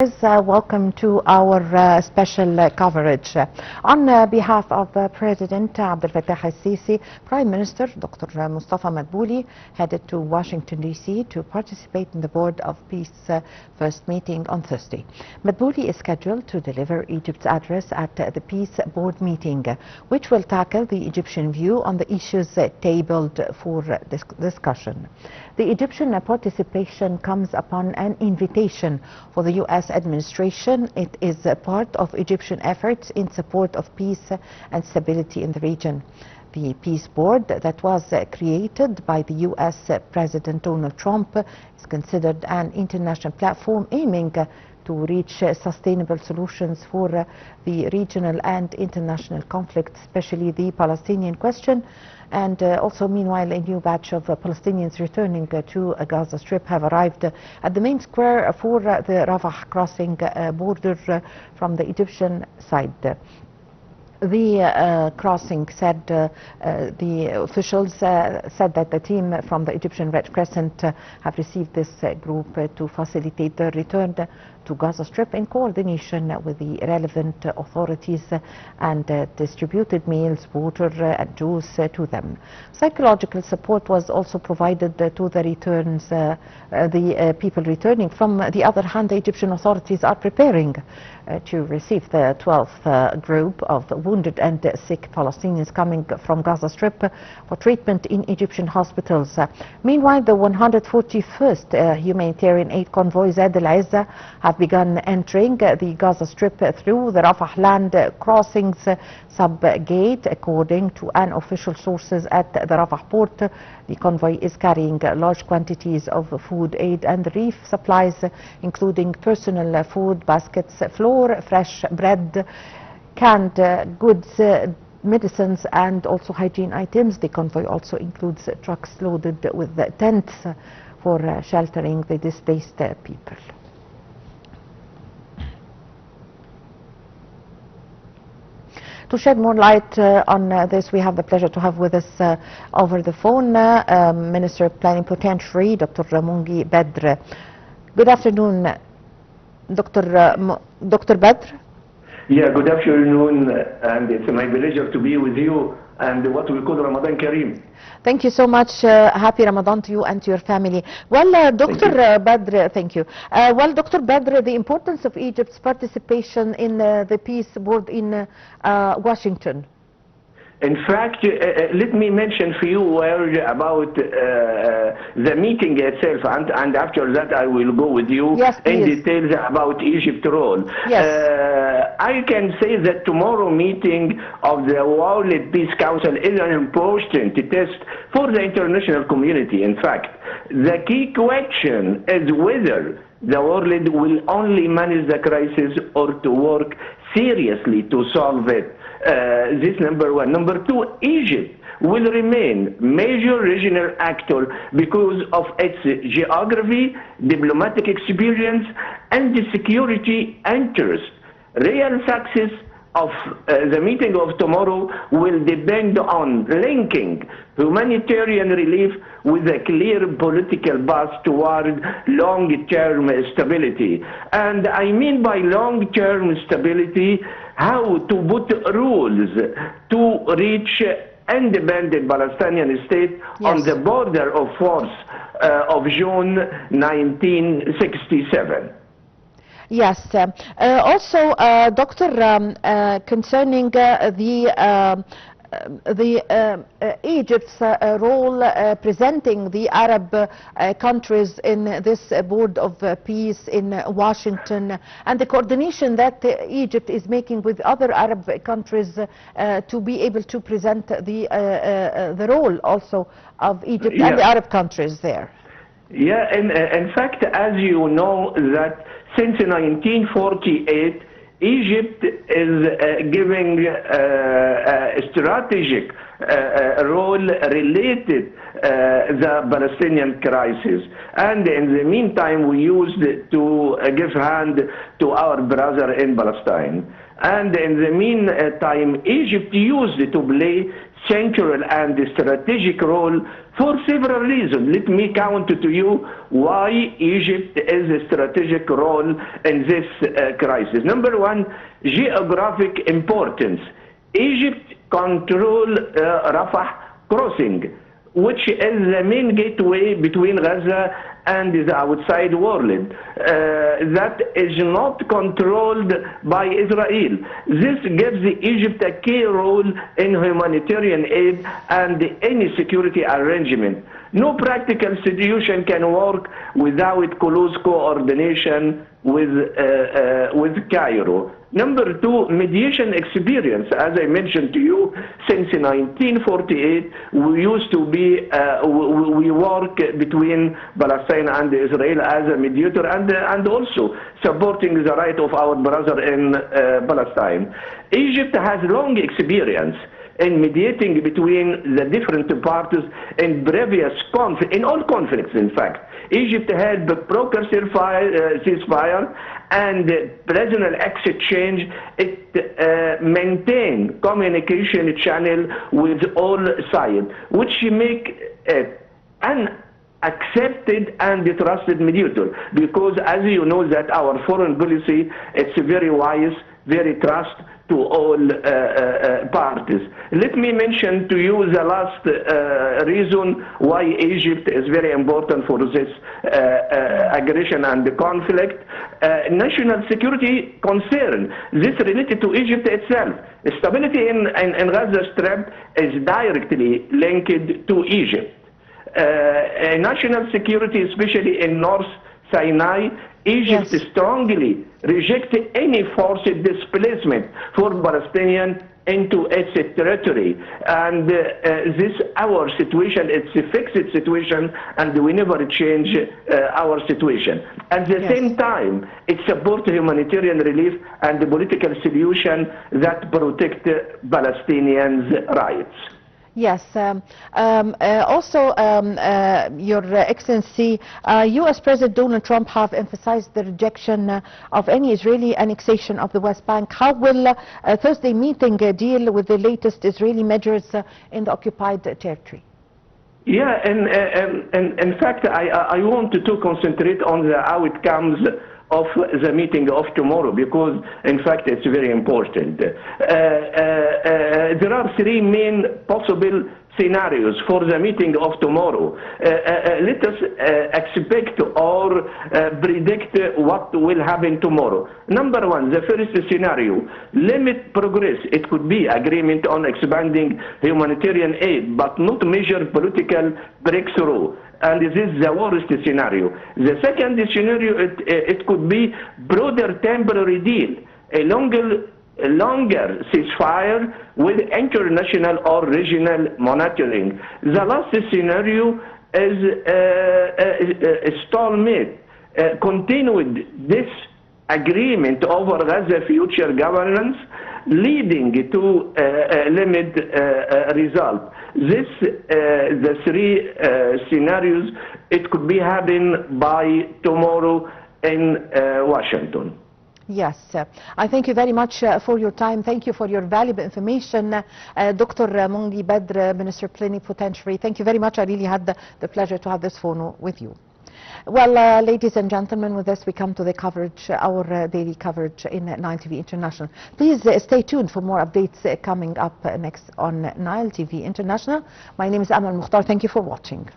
Welcome to our special coverage. On behalf of President Abdel Fattah al-Sisi, Prime Minister Dr. Mustafa Madbouli headed to Washington, D.C. to participate in the Board of Peace first meeting on Thursday. Madbouli is scheduled to deliver Egypt's address at the Peace Board meeting, which will tackle the Egyptian view on the issues tabled for discussion. The Egyptian participation comes upon an invitation for the U.S. administration. It is a part of Egyptian efforts in support of peace and stability in the region. The Peace Board that was created by the U.S. President Donald Trump is considered an international platform aiming to reach sustainable solutions for the regional and international conflicts, especially the Palestinian question. And also, meanwhile, a new batch of Palestinians returning to Gaza Strip have arrived at the main square for the Rafah crossing border from the Egyptian side. The crossing said, the officials said that the team from the Egyptian Red Crescent have received this group to facilitate their return to Gaza Strip in coordination with the relevant authorities and distributed meals, water and juice to them. Psychological support was also provided to the returns, the people returning. From the other hand, the Egyptian authorities are preparing to receive the 12th group of wounded and sick Palestinians coming from Gaza Strip for treatment in Egyptian hospitals. Meanwhile, the 141st humanitarian aid convoy Zaid al-Izza have begun entering the Gaza Strip through the Rafah land crossings sub-gate. According to unofficial sources at the Rafah port, the convoy is carrying large quantities of food aid and relief supplies, including personal food baskets, flour, fresh bread, canned goods, medicines and also hygiene items. The convoy also includes trucks loaded with tents for sheltering the displaced people. To shed more light on this, we have the pleasure to have with us over the phone Minister Plenipotentiary Dr. Mongy Badr. Good afternoon, Dr. Badr. Yeah, good afternoon, and it's my pleasure to be with you and what we call Ramadan Kareem. Thank you so much. Happy Ramadan to you and to your family. Well, Dr. Badr, thank you. Well, Dr. Badr, the importance of Egypt's participation in the Peace Board in Washington. In fact, let me mention a few words about the meeting itself, and after that I will go with you in details about Egypt's role. Yes. I can say that tomorrow meeting of the World Peace Council is an important test for the international community. In fact, the key question is whether the world will only manage the crisis or to work seriously to solve it. This number one. Number two, Egypt will remain major regional actor because of its geography, diplomatic experience, and the security interest. Real success of the meeting of tomorrow will depend on linking humanitarian relief with a clear political path toward long-term stability. And I mean by long-term stability, how to put rules to reach independent Palestinian state on the border of 4th of June 1967. Yes. Also, Doctor, concerning Egypt's role presenting the Arab countries in this Board of Peace in Washington, and the coordination that Egypt is making with other Arab countries to be able to present the role also of Egypt and the Arab countries there. Yeah, and in fact, as you know, that since 1948, Egypt is giving a strategic role related the Palestinian crisis. And in the meantime, we used to give hand to our brother in Palestine. And in the meantime, Egypt used to play central and strategic role for several reasons. Let me count to you why Egypt is a strategic role in this crisis. Number one, geographic importance. Egypt controls Rafah crossing, which is the main gateway between Gaza and the outside world. That is not controlled by Israel. This gives Egypt a key role in humanitarian aid and any security arrangement. No practical solution can work without close coordination with Cairo. Number two, mediation experience. As I mentioned to you, since 1948, we used to be, we work between Palestine and Israel as a mediator and also supporting the right of our brother in Palestine. Egypt has long experience in mediating between the different parties in previous in all conflicts, in fact. Egypt had broker ceasefire and prisoner exchange. It maintained communication channel with all sides, which make it an accepted and trusted mediator, because as you know that our foreign policy, it's very wise, very trust to all parties. Let me mention to you the last reason why Egypt is very important for this aggression and the conflict. National security concern. This related to Egypt itself. Stability in Gaza Strip is directly linked to Egypt. National security, especially in North Sinai, Egypt strongly rejects any forced displacement for Palestinians into its territory. And this, our situation, it's a fixed situation, and we never change our situation. At the same time, it supports humanitarian relief and the political solution that protect Palestinians' rights. Yes. Also, Your Excellency, U.S. President Donald Trump have emphasized the rejection of any Israeli annexation of the West Bank. How will Thursday meeting deal with the latest Israeli measures in the occupied territory? Yeah, and in fact, I want to concentrate on the outcomes of the meeting of tomorrow, because in fact it's very important. There are three main possible scenarios for the meeting of tomorrow. Let us expect or predict what will happen tomorrow. Number one, the first scenario, limit progress. It could be agreement on expanding humanitarian aid, but not major political breakthrough. And this is the worst scenario. The second scenario, it could be broader temporary deal, a longer ceasefire with international or regional monitoring. The last scenario is a stalemate, continued disagreement over Gaza future governance, leading to limit result. This, the three scenarios, it could be happen by tomorrow in Washington. Yes, I thank you very much for your time. Thank you for your valuable information. Dr. Mongy Badr, Minister Plenipotentiary, thank you very much. I really had the pleasure to have this phone with you. Well, ladies and gentlemen, with this we come to the coverage, our daily coverage in Nile TV International. Please stay tuned for more updates coming up next on Nile TV International. My name is Amal Mukhtar. Thank you for watching.